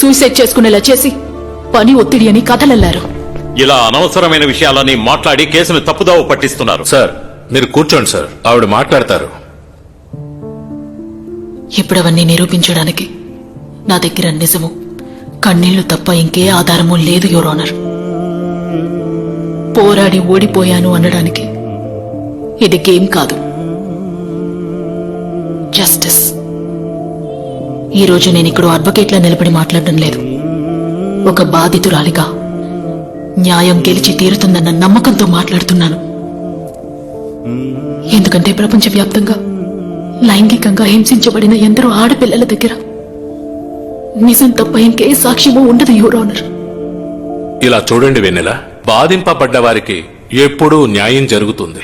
Suicide చేసుకునేలా చేసి పని ఒత్తిడి అని కథలెళ్లారు. ఇలా అనవసరమైన విషయాలని మాట్లాడి కేసును తప్పుదావ పట్టిస్తున్నారు. సార్ మీరు కూర్చోండి సార్, ఆవిడ మాట్లాడతారు. ఇప్పుడవన్నీ నిరూపించడానికి నా దగ్గర నిజము కన్నీళ్లు తప్ప ఇంకే ఆధారము లేదు యువర్ ఆనర్. పోరాడి ఓడిపోయాను అనడానికి ఇది గేమ్ కాదు, జస్టిస్. ఈరోజు నేను ఇక్కడ అడ్వకేట్లా నిలబడి మాట్లాడడం లేదు, ఒక బాధితురాలిగా న్యాయం గెలిచి తీరుతుందన్న నమ్మకంతో మాట్లాడుతున్నాను. ఎందుకంటే ప్రపంచవ్యాప్తంగా లైంగికంగా హింసించబడిన ఎందరో ఆడపిల్లల దగ్గర నిజం తప్ప ఇంకే సాక్ష్యమూ ఉండదు యువర్ ఆనర్. ఇలా చూడండి వెన్నెల, బాధింపబడ్డ వారికి ఎప్పుడూ న్యాయం జరుగుతుంది.